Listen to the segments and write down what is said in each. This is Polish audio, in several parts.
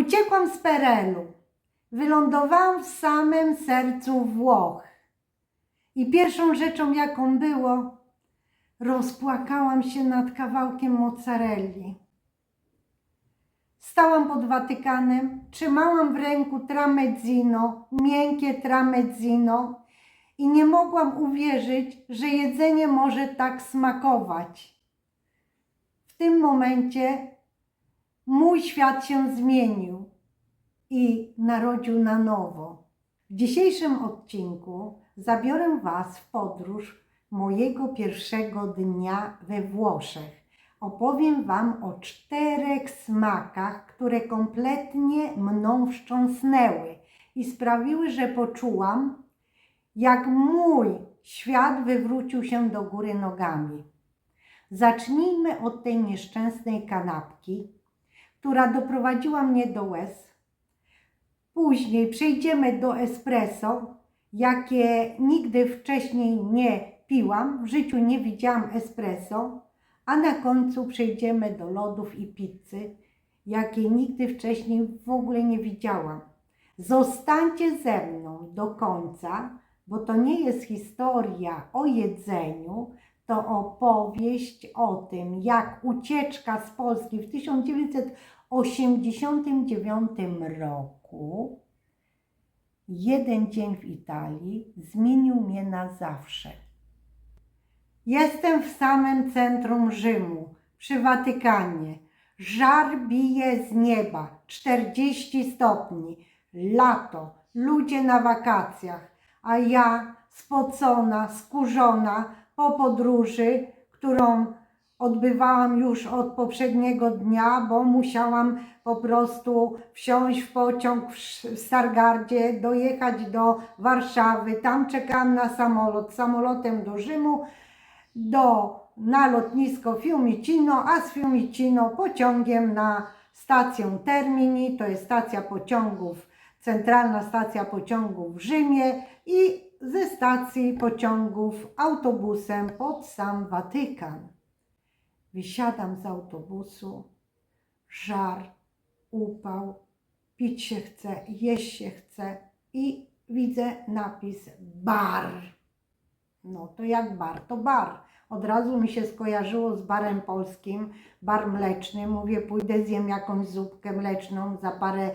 Uciekłam z PRL-u. Wylądowałam w samym sercu Włoch. I pierwszą rzeczą, jaką było, rozpłakałam się nad kawałkiem mozzarelli. Stałam pod Watykanem, trzymałam w ręku tramezzino, miękkie tramezzino i nie mogłam uwierzyć, że jedzenie może tak smakować. W tym momencie mój świat się zmienił i narodził na nowo. W dzisiejszym odcinku zabiorę Was w podróż mojego pierwszego dnia we Włoszech. Opowiem Wam o 4 smakach, które kompletnie mną wstrząsnęły i sprawiły, że poczułam, jak mój świat wywrócił się do góry nogami. Zacznijmy od tej nieszczęsnej kanapki, która doprowadziła mnie do łez. Później przejdziemy do espresso, jakie nigdy wcześniej nie piłam, w życiu nie widziałam espresso, a na końcu przejdziemy do lodów i pizzy, jakiej nigdy wcześniej w ogóle nie widziałam. Zostańcie ze mną do końca, bo to nie jest historia o jedzeniu, to opowieść o tym, jak ucieczka z Polski w 1989 roku, jeden dzień w Italii, zmienił mnie na zawsze. Jestem w samym centrum Rzymu, przy Watykanie. Żar bije z nieba, 40 stopni, lato, ludzie na wakacjach, a ja spocona, skurzona po podróży, którą odbywałam już od poprzedniego dnia, bo musiałam po prostu wsiąść w pociąg w Stargardzie, dojechać do Warszawy, tam czekałam na samolot, samolotem do Rzymu, na lotnisko Fiumicino, a z Fiumicino pociągiem na stację Termini, to jest stacja pociągów, centralna stacja pociągów w Rzymie, i ze stacji pociągów autobusem pod sam Watykan. Wysiadam z autobusu, żar, upał, pić się chce, jeść się chce i widzę napis bar. No to jak bar? To bar. Od razu mi się skojarzyło z barem polskim, bar mleczny. Mówię, pójdę, zjem jakąś zupkę mleczną za parę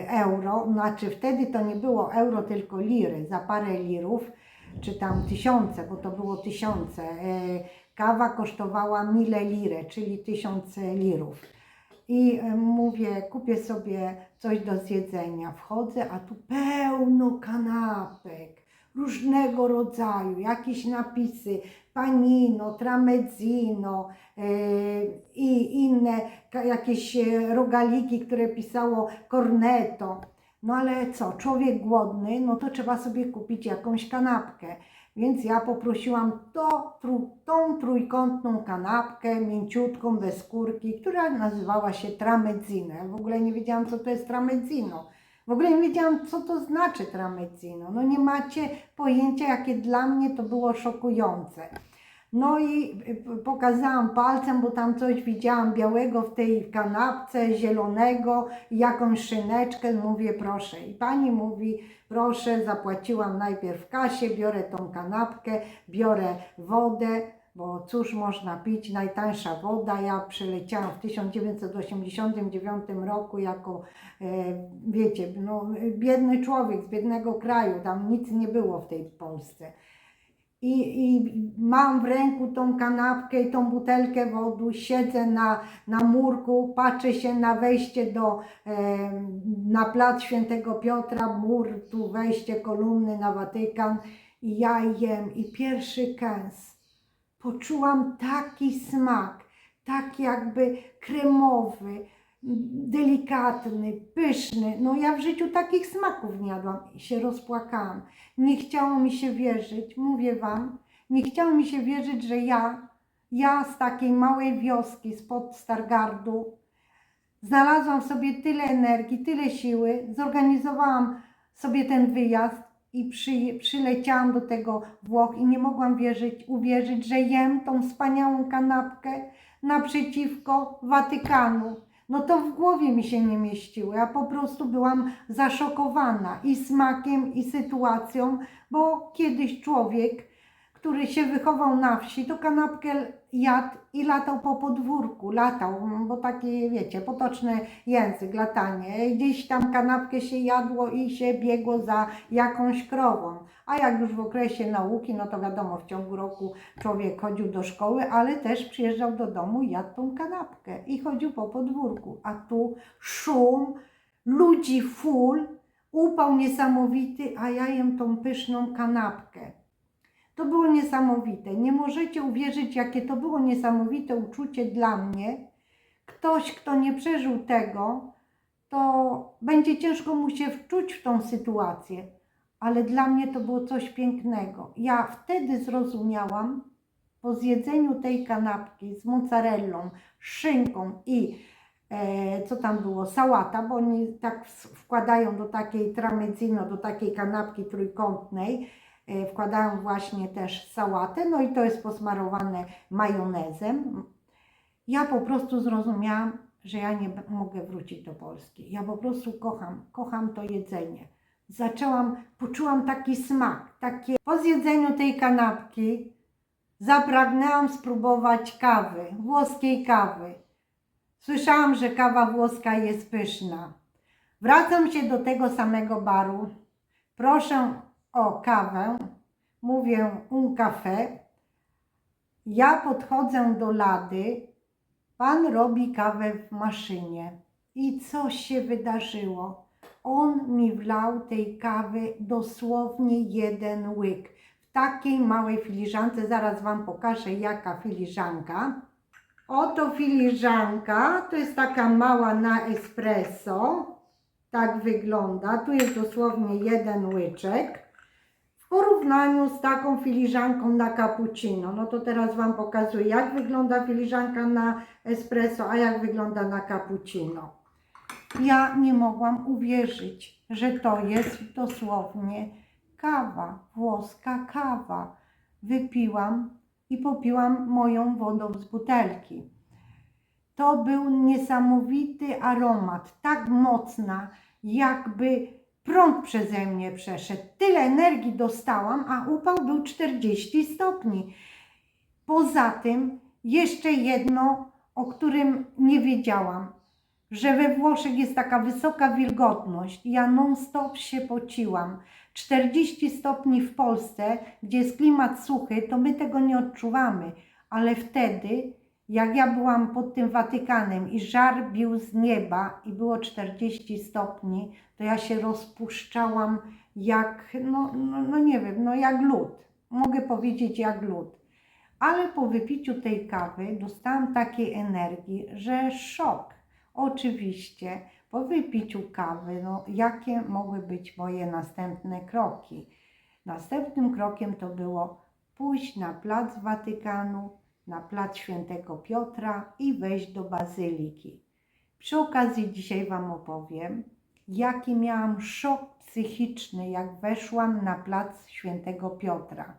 euro. Znaczy wtedy to nie było euro, tylko liry, za parę lirów, czy tam tysiące, bo to było tysiące. Kawa kosztowała mille lire, czyli 1000 lirów. I mówię, kupię sobie coś do zjedzenia. Wchodzę, a tu pełno kanapek różnego rodzaju, jakieś napisy, panino, tramezzino i inne jakieś rogaliki, które pisało cornetto. No ale co, człowiek głodny, no to trzeba sobie kupić jakąś kanapkę. Więc ja poprosiłam tą trójkątną kanapkę, mięciutką, bez skórki, która nazywała się tramezzino. Ja w ogóle nie wiedziałam, co to jest tramezzino. W ogóle nie wiedziałam, co to znaczy tramezzino. No nie macie pojęcia, jakie dla mnie to było szokujące. No i pokazałam palcem, bo tam coś widziałam białego w tej kanapce, zielonego, jakąś szyneczkę. Mówię, proszę. I pani mówi, proszę, zapłaciłam najpierw w kasie, biorę tą kanapkę, biorę wodę, bo cóż można pić, najtańsza woda. Ja przyleciałam w 1989 roku jako, wiecie, no, biedny człowiek z biednego kraju, tam nic nie było w tej Polsce. I mam w ręku tą kanapkę i tą butelkę wody, siedzę na murku, patrzę się na wejście na plac Świętego Piotra, mur, tu wejście, kolumny na Watykan, i ja jem i pierwszy kęs. Poczułam taki smak, taki jakby kremowy, delikatny, pyszny. No ja w życiu takich smaków nie jadłam i się rozpłakałam. Nie chciało mi się wierzyć, mówię Wam, nie chciało mi się wierzyć, że ja z takiej małej wioski spod Stargardu znalazłam sobie tyle energii, tyle siły, zorganizowałam sobie ten wyjazd i przyleciałam do tego Włoch i nie mogłam uwierzyć, że jem tą wspaniałą kanapkę naprzeciwko Watykanu. No to w głowie mi się nie mieściło. Ja po prostu byłam zaszokowana i smakiem, i sytuacją, bo kiedyś człowiek, który się wychował na wsi, to kanapkę jadł i latał po podwórku. Latał, bo taki, wiecie, potoczny język, latanie. Gdzieś tam kanapkę się jadło i się biegło za jakąś krową. A jak już w okresie nauki, no to wiadomo, w ciągu roku człowiek chodził do szkoły, ale też przyjeżdżał do domu i jadł tą kanapkę i chodził po podwórku. A tu szum, ludzi full, upał niesamowity, a ja jem tą pyszną kanapkę. To było niesamowite. Nie możecie uwierzyć, jakie to było niesamowite uczucie dla mnie. Ktoś, kto nie przeżył tego, to będzie ciężko mu się wczuć w tą sytuację. Ale dla mnie to było coś pięknego. Ja wtedy zrozumiałam, po zjedzeniu tej kanapki z mozzarellą, szynką i co tam było, sałata, bo oni tak wkładają do takiej tramezzino, do takiej kanapki trójkątnej, wkładają właśnie też sałatę, no i to jest posmarowane majonezem. Ja po prostu zrozumiałam, że ja nie mogę wrócić do Polski. Ja po prostu kocham to jedzenie. Poczułam taki smak, po zjedzeniu tej kanapki zapragnęłam spróbować kawy, włoskiej kawy. Słyszałam, że kawa włoska jest pyszna. Wracam się do tego samego baru, proszę o kawę, mówię un café. Ja podchodzę do lady, pan robi kawę w maszynie. I co się wydarzyło? On mi wlał tej kawy dosłownie jeden łyk. W takiej małej filiżance, zaraz wam pokażę jaka filiżanka. Oto filiżanka, to jest taka mała na espresso. Tak wygląda, tu jest dosłownie jeden łyczek. W porównaniu z taką filiżanką na cappuccino, no to teraz wam pokazuję, jak wygląda filiżanka na espresso, a jak wygląda na cappuccino. Ja nie mogłam uwierzyć, że to jest dosłownie kawa, włoska kawa. Wypiłam i popiłam moją wodą z butelki. To był niesamowity aromat, tak mocna, jakby prąd przeze mnie przeszedł. Tyle energii dostałam, a upał był 40 stopni. Poza tym jeszcze jedno, o którym nie wiedziałam, że we Włoszech jest taka wysoka wilgotność. Ja non-stop się pociłam. 40 stopni w Polsce, gdzie jest klimat suchy, to my tego nie odczuwamy. Ale wtedy, jak ja byłam pod tym Watykanem i żar bił z nieba i było 40 stopni, to ja się rozpuszczałam jak, no nie wiem, no jak lód. Mogę powiedzieć jak lód. Ale po wypiciu tej kawy dostałam takiej energii, że szok. Oczywiście po wypiciu kawy, no jakie mogły być moje następne kroki? Następnym krokiem to było pójść na plac Watykanu, na plac Świętego Piotra i wejść do bazyliki. Przy okazji dzisiaj wam opowiem, jaki miałam szok psychiczny, jak weszłam na plac Świętego Piotra.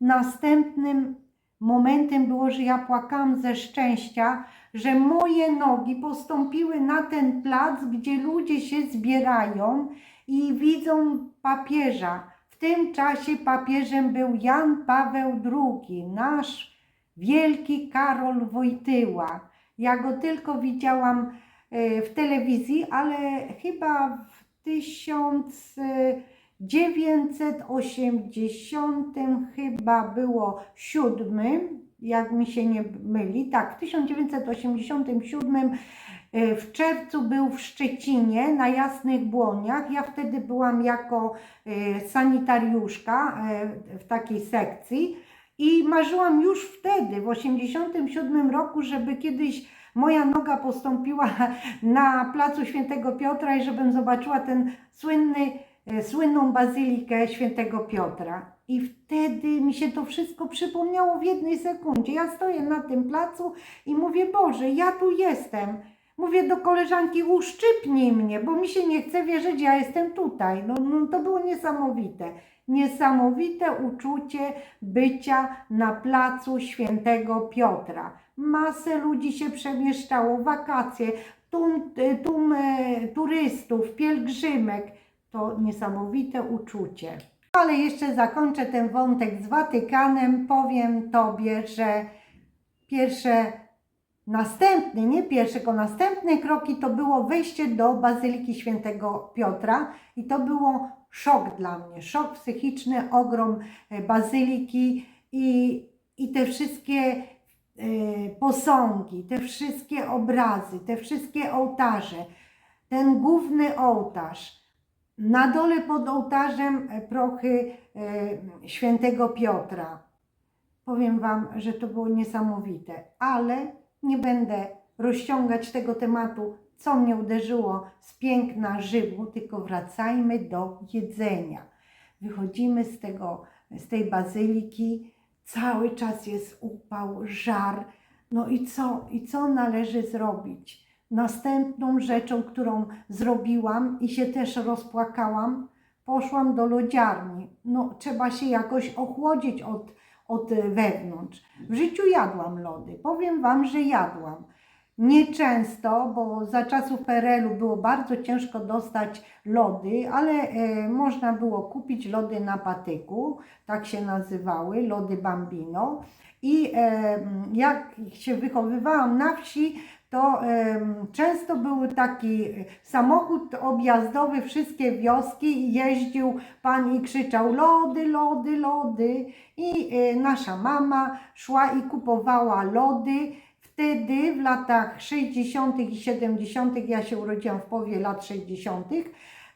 Następnym momentem było, że ja płakałam ze szczęścia, że moje nogi postąpiły na ten plac, gdzie ludzie się zbierają i widzą papieża. W tym czasie papieżem był Jan Paweł II, nasz wielki Karol Wojtyła. Ja go tylko widziałam w telewizji, ale chyba w 1980 chyba było 7, jak mi się nie myli, tak, w 1987 w czerwcu był w Szczecinie na Jasnych Błoniach. Ja wtedy byłam jako sanitariuszka w takiej sekcji i marzyłam już wtedy, w 1987 roku, żeby kiedyś moja noga postąpiła na placu Świętego Piotra i żebym zobaczyła ten słynną bazylikę Świętego Piotra. I wtedy mi się to wszystko przypomniało w jednej sekundzie. Ja stoję na tym placu i mówię, Boże, ja tu jestem. Mówię do koleżanki, uszczypnij mnie, bo mi się nie chce wierzyć, ja jestem tutaj. No to było niesamowite. Niesamowite uczucie bycia na placu Świętego Piotra. Masę ludzi się przemieszczało, wakacje. tłum turystów, pielgrzymek. To niesamowite uczucie. Ale jeszcze zakończę ten wątek z Watykanem. Powiem Tobie, że następne kroki to było wejście do Bazyliki Świętego Piotra i to było szok dla mnie, szok psychiczny, ogrom bazyliki i te wszystkie posągi, te wszystkie obrazy, te wszystkie ołtarze, ten główny ołtarz. Na dole pod ołtarzem prochy Świętego Piotra. Powiem Wam, że to było niesamowite, ale nie będę rozciągać tego tematu, co mnie uderzyło z piękna Rzymu, tylko wracajmy do jedzenia. Wychodzimy z tej bazyliki, cały czas jest upał, żar. No i co należy zrobić? Następną rzeczą, którą zrobiłam i się też rozpłakałam, poszłam do lodziarni. No, trzeba się jakoś ochłodzić od wewnątrz. W życiu jadłam lody. Powiem Wam, że jadłam. Nieczęsto, bo za czasów PRL-u było bardzo ciężko dostać lody, ale można było kupić lody na patyku, tak się nazywały, lody Bambino. I jak się wychowywałam na wsi, to często był taki samochód objazdowy, wszystkie wioski i jeździł pan i krzyczał lody, lody, lody i nasza mama szła i kupowała lody. Wtedy w latach 60. i 70., ja się urodziłam w połowie lat 60.,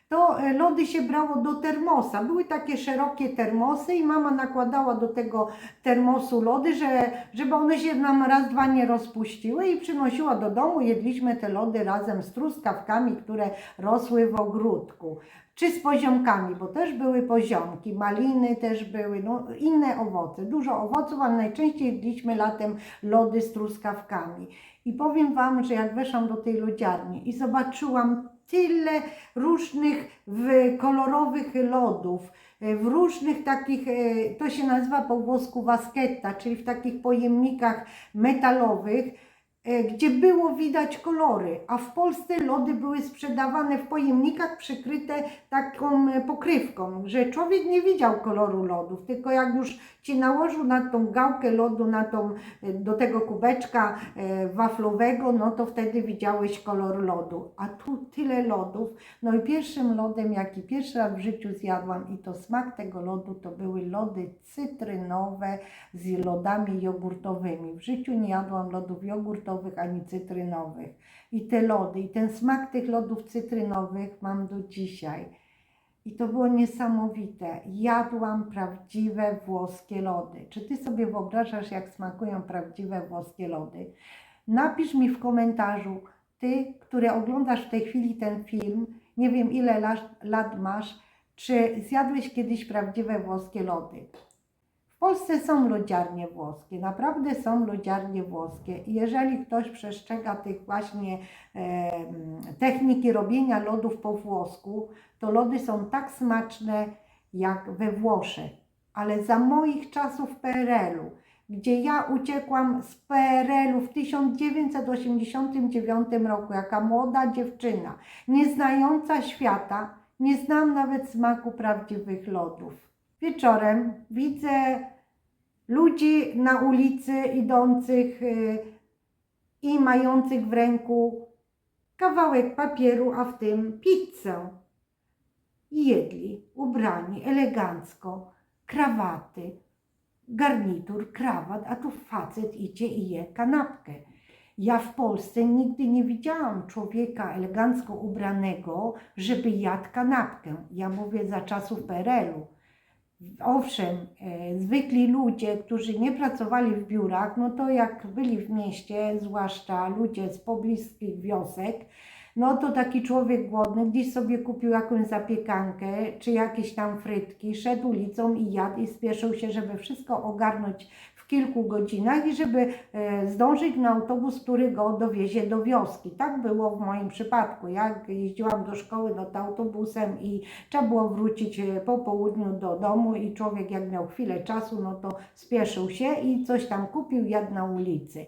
to lody się brało do termosa. Były takie szerokie termosy i mama nakładała do tego termosu lody, żeby one się nam raz, dwa nie rozpuściły i przynosiła do domu. Jedliśmy te lody razem z truskawkami, które rosły w ogródku. Czy z poziomkami, bo też były poziomki, maliny też były, no inne owoce, dużo owoców, ale najczęściej jedliśmy latem lody z truskawkami. I powiem Wam, że jak weszłam do tej lodziarni i zobaczyłam tyle różnych kolorowych lodów, w różnych takich, to się nazywa po włosku wasketta, czyli w takich pojemnikach metalowych, gdzie było widać kolory, a w Polsce lody były sprzedawane w pojemnikach przykryte taką pokrywką, że człowiek nie widział koloru lodów, tylko jak już Ci nałożył na tą gałkę lodu, do tego kubeczka waflowego, no to wtedy widziałeś kolor lodu. A tu tyle lodów. No i pierwszym lodem, jaki pierwszy raz w życiu zjadłam i to smak tego lodu, to były lody cytrynowe z lodami jogurtowymi. W życiu nie jadłam lodów jogurtowych ani cytrynowych. I te lody, i ten smak tych lodów cytrynowych mam do dzisiaj. I to było niesamowite. Jadłam prawdziwe włoskie lody. Czy Ty sobie wyobrażasz, jak smakują prawdziwe włoskie lody? Napisz mi w komentarzu, Ty, który oglądasz w tej chwili ten film, nie wiem ile lat masz, czy zjadłeś kiedyś prawdziwe włoskie lody? W Polsce są lodziarnie włoskie, naprawdę są lodziarnie włoskie i jeżeli ktoś przestrzega tych właśnie techniki robienia lodów po włosku, to lody są tak smaczne jak we Włoszech. Ale za moich czasów PRL-u, gdzie ja uciekłam z PRL-u w 1989 roku, jaka młoda dziewczyna, nie znająca świata, nie znam nawet smaku prawdziwych lodów. Wieczorem widzę ludzi na ulicy idących i mających w ręku kawałek papieru, a w tym pizzę. I jedli, ubrani elegancko, krawaty, garnitur, krawat, a tu facet idzie i je kanapkę. Ja w Polsce nigdy nie widziałam człowieka elegancko ubranego, żeby jadł kanapkę. Ja mówię za czasów PRL-u. Owszem, zwykli ludzie, którzy nie pracowali w biurach, no to jak byli w mieście, zwłaszcza ludzie z pobliskich wiosek, no to taki człowiek głodny gdzieś sobie kupił jakąś zapiekankę czy jakieś tam frytki, szedł ulicą i jadł i spieszył się, żeby wszystko ogarnąć w kilku godzinach i żeby zdążyć na autobus, który go dowiezie do wioski. Tak było w moim przypadku. Jak jeździłam do szkoły, no to autobusem i trzeba było wrócić po południu do domu i człowiek jak miał chwilę czasu, no to spieszył się i coś tam kupił, jadł na ulicy.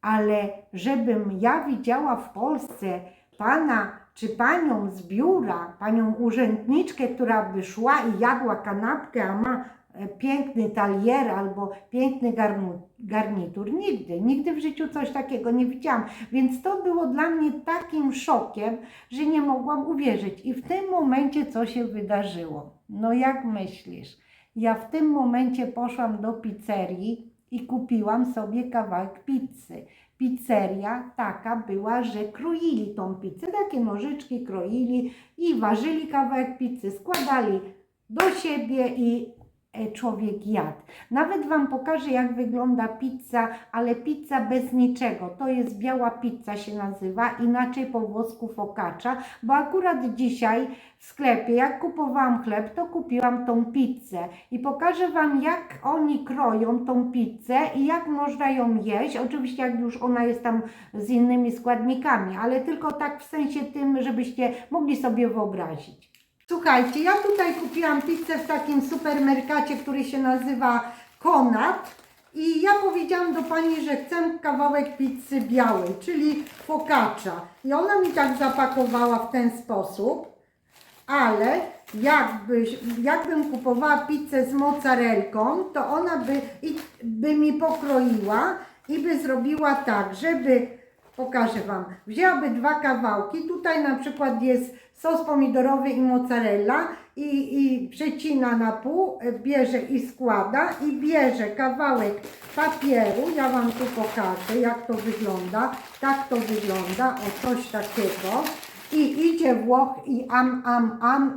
ale żebym ja widziała w Polsce pana czy panią z biura, panią urzędniczkę, która by szła i jadła kanapkę, a ma piękny talier albo piękny garnitur. Nigdy w życiu coś takiego nie widziałam. Więc to było dla mnie takim szokiem, że nie mogłam uwierzyć. I w tym momencie co się wydarzyło? No jak myślisz? Ja w tym momencie poszłam do pizzerii i kupiłam sobie kawałek pizzy. Pizzeria taka była, że kroili tą pizzę, takie nożyczki kroili i ważyli kawałek pizzy, składali do siebie i człowiek jadł. Nawet Wam pokażę, jak wygląda pizza, ale pizza bez niczego. To jest biała pizza, się nazywa, inaczej po włosku focaccia, bo akurat dzisiaj w sklepie, jak kupowałam chleb, to kupiłam tą pizzę i pokażę Wam, jak oni kroją tą pizzę i jak można ją jeść. Oczywiście jak już ona jest tam z innymi składnikami, ale tylko tak w sensie tym, żebyście mogli sobie wyobrazić. Słuchajcie, ja tutaj kupiłam pizzę w takim supermerkacie, który się nazywa Konad i ja powiedziałam do pani, że chcę kawałek pizzy białej, czyli focaccia. I ona mi tak zapakowała w ten sposób, ale jakbym kupowała pizzę z mozzarellką, to ona by mi pokroiła i by zrobiła tak, żeby, pokażę Wam, wzięłaby dwa kawałki, tutaj na przykład jest sos pomidorowy i mozzarella i przecina na pół, bierze i składa i bierze kawałek papieru, ja Wam tu pokażę, jak to wygląda, tak to wygląda, o coś takiego. I idzie Włoch i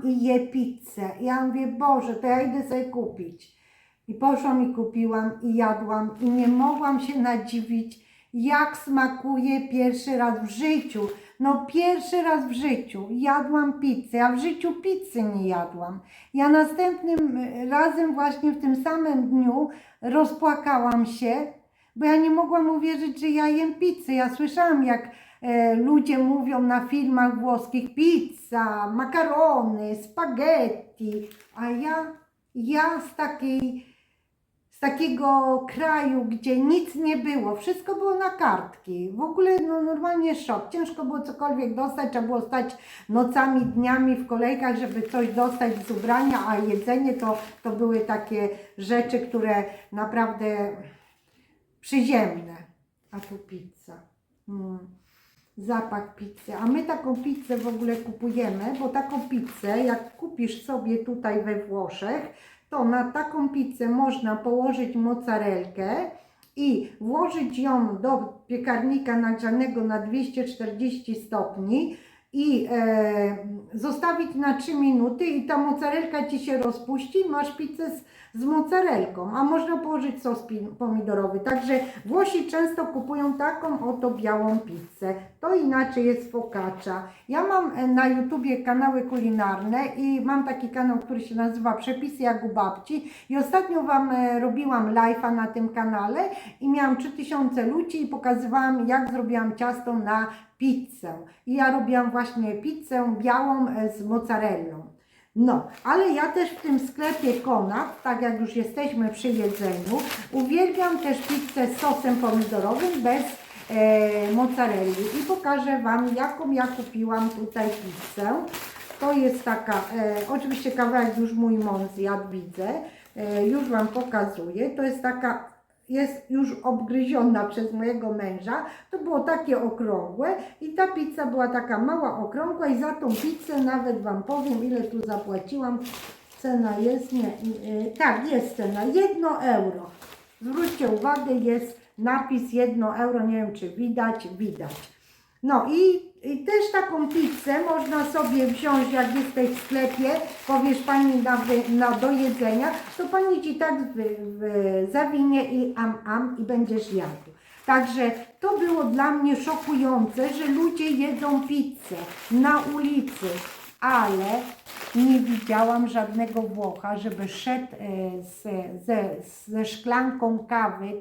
i je pizzę. I ja mówię, Boże, to ja idę sobie kupić. I poszłam i kupiłam i jadłam i nie mogłam się nadziwić, jak smakuje pierwszy raz w życiu. No pierwszy raz w życiu jadłam pizzę, ja w życiu pizzy nie jadłam. Ja następnym razem właśnie w tym samym dniu rozpłakałam się, bo ja nie mogłam uwierzyć, że ja jem pizzę. Ja słyszałam, jak ludzie mówią na filmach włoskich pizza, makarony, spaghetti, a ja z takiego kraju, gdzie nic nie było, wszystko było na kartki, w ogóle no, normalnie szok, ciężko było cokolwiek dostać, trzeba było stać nocami, dniami w kolejkach, żeby coś dostać z ubrania, a jedzenie to były takie rzeczy, które naprawdę przyziemne, a tu pizza. Zapach pizzy, a my taką pizzę w ogóle kupujemy, bo taką pizzę jak kupisz sobie tutaj we Włoszech, to na taką pizzę można położyć mozzarellkę i włożyć ją do piekarnika nagrzanego na 240 stopni i zostawić na 3 minuty i ta mozzarellka Ci się rozpuści i masz pizzę z mozzarellką, a można położyć sos pomidorowy. Także Włosi często kupują taką oto białą pizzę. To inaczej jest focaccia. Ja mam na YouTubie kanały kulinarne i mam taki kanał, który się nazywa Przepisy jak u babci i ostatnio Wam robiłam live'a na tym kanale i miałam 3000 ludzi i pokazywałam, jak zrobiłam ciasto na pizzę. I ja robiłam właśnie pizzę białą z mozzarellą. No, ale ja też w tym sklepie Konad, tak jak już jesteśmy przy jedzeniu, uwielbiam też pizzę z sosem pomidorowym bez mozzarelli. I pokażę Wam, jaką ja kupiłam tutaj pizzę. To jest taka, oczywiście kawałek już mój mąż zjadł, widzę, już Wam pokazuję. To jest taka, jest już obgryziona przez mojego męża, to było takie okrągłe i ta pizza była taka mała, okrągła i za tą pizzę nawet Wam powiem, ile tu zapłaciłam. Cena jest, tak, jest cena, 1 euro. Zwróćcie uwagę, jest napis 1 euro, nie wiem czy widać. No i też taką pizzę można sobie wziąć, jak jesteś w sklepie, powiesz pani do jedzenia, to pani Ci tak zawinie i i będziesz jadł. Także to było dla mnie szokujące, że ludzie jedzą pizzę na ulicy, ale nie widziałam żadnego Włocha, żeby szedł ze szklanką kawy,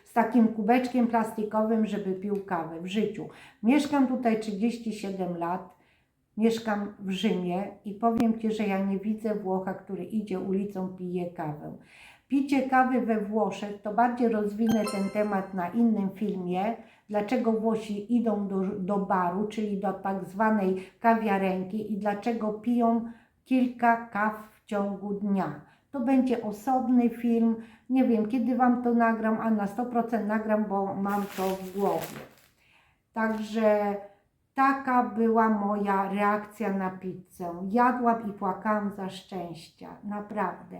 z takim kubeczkiem plastikowym, żeby pił kawę w życiu. Mieszkam tutaj 37 lat, mieszkam w Rzymie i powiem Ci, że ja nie widzę Włocha, który idzie ulicą, pije kawę. Picie kawy we Włoszech, to bardziej rozwinę ten temat na innym filmie, dlaczego Włosi idą do baru, czyli do tak zwanej kawiarenki i dlaczego piją kilka kaw w ciągu dnia. To będzie osobny film, nie wiem kiedy Wam to nagram, a na 100% nagram, bo mam to w głowie. Także taka była moja reakcja na pizzę. Jadłam i płakałam ze szczęścia, naprawdę.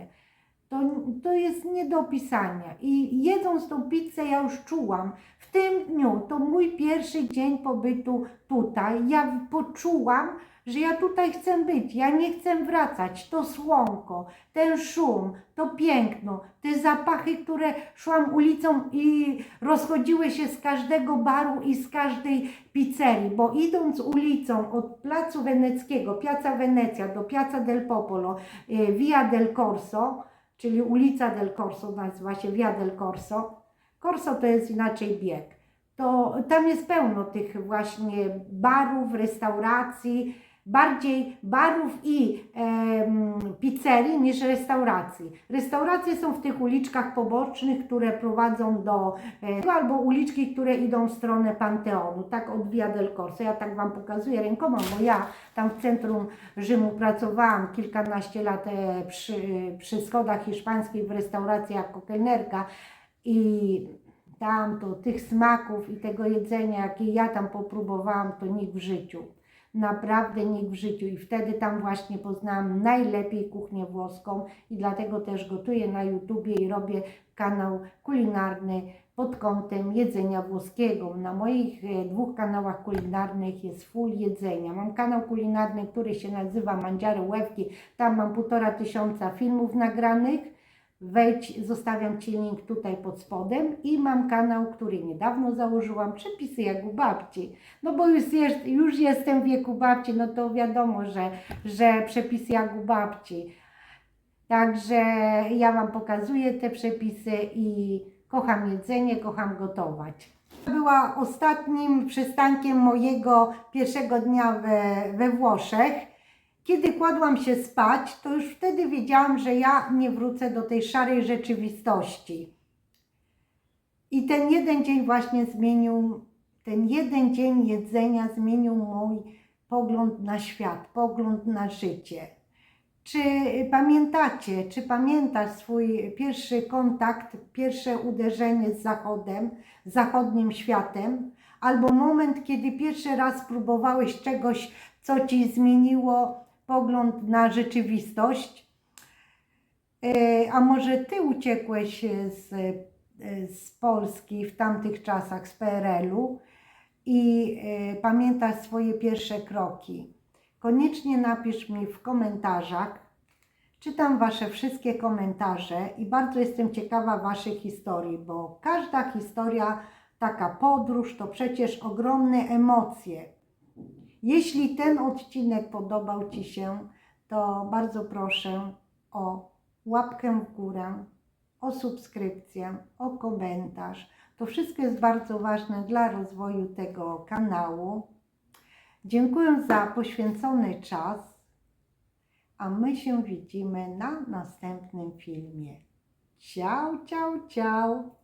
To jest nie do opisania. I jedząc tą pizzę ja już czułam, w tym dniu, to mój pierwszy dzień pobytu tutaj, ja poczułam, że ja tutaj chcę być, ja nie chcę wracać. To słonko, ten szum, to piękno, te zapachy, które szłam ulicą i rozchodziły się z każdego baru i z każdej pizzerii, bo idąc ulicą od Placu Weneckiego, Piazza Venezia do Piazza del Popolo, Via del Corso, czyli ulica del Corso, nazywa się Via del Corso. Corso to jest inaczej bieg. To tam jest pełno tych właśnie barów, restauracji, bardziej barów i pizzerii niż restauracji. Restauracje są w tych uliczkach pobocznych, które prowadzą do albo uliczki, które idą w stronę Panteonu, tak od Via del Corso. Ja tak Wam pokazuję rękoma, bo ja tam w centrum Rzymu pracowałam kilkanaście lat przy schodach hiszpańskich w restauracji jako kelnerka i tam to tych smaków i tego jedzenia, jakie ja tam popróbowałam, to nikt w życiu. Naprawdę nikt w życiu i wtedy tam właśnie poznałam najlepiej kuchnię włoską i dlatego też gotuję na YouTubie i robię kanał kulinarny pod kątem jedzenia włoskiego. Na moich 2 kanałach kulinarnych jest full jedzenia. Mam kanał kulinarny, który się nazywa Mangiare Łewki, tam mam 1500 filmów nagranych. Wejdź, zostawiam Ci link tutaj pod spodem i mam kanał, który niedawno założyłam, Przepisy jak u babci. No bo już jestem w wieku babci, no to wiadomo, że przepisy jak u babci. Także ja Wam pokazuję te przepisy i kocham jedzenie, kocham gotować. Była ostatnim przystankiem mojego pierwszego dnia we Włoszech. Kiedy kładłam się spać, to już wtedy wiedziałam, że ja nie wrócę do tej szarej rzeczywistości. I ten jeden dzień właśnie ten jeden dzień jedzenia zmienił mój pogląd na świat, pogląd na życie. Czy pamiętacie, czy pamiętasz swój pierwszy kontakt, pierwsze uderzenie z Zachodem, zachodnim światem, albo moment, kiedy pierwszy raz próbowałeś czegoś, co Ci zmieniło pogląd na rzeczywistość? A może Ty uciekłeś z Polski w tamtych czasach, z PRL-u i pamiętasz swoje pierwsze kroki? Koniecznie napisz mi w komentarzach. Czytam Wasze wszystkie komentarze i bardzo jestem ciekawa Waszych historii, bo każda historia, taka podróż, to przecież ogromne emocje. Jeśli ten odcinek podobał Ci się, to bardzo proszę o łapkę w górę, o subskrypcję, o komentarz. To wszystko jest bardzo ważne dla rozwoju tego kanału. Dziękuję za poświęcony czas, a my się widzimy na następnym filmie. Ciao, ciao, ciao!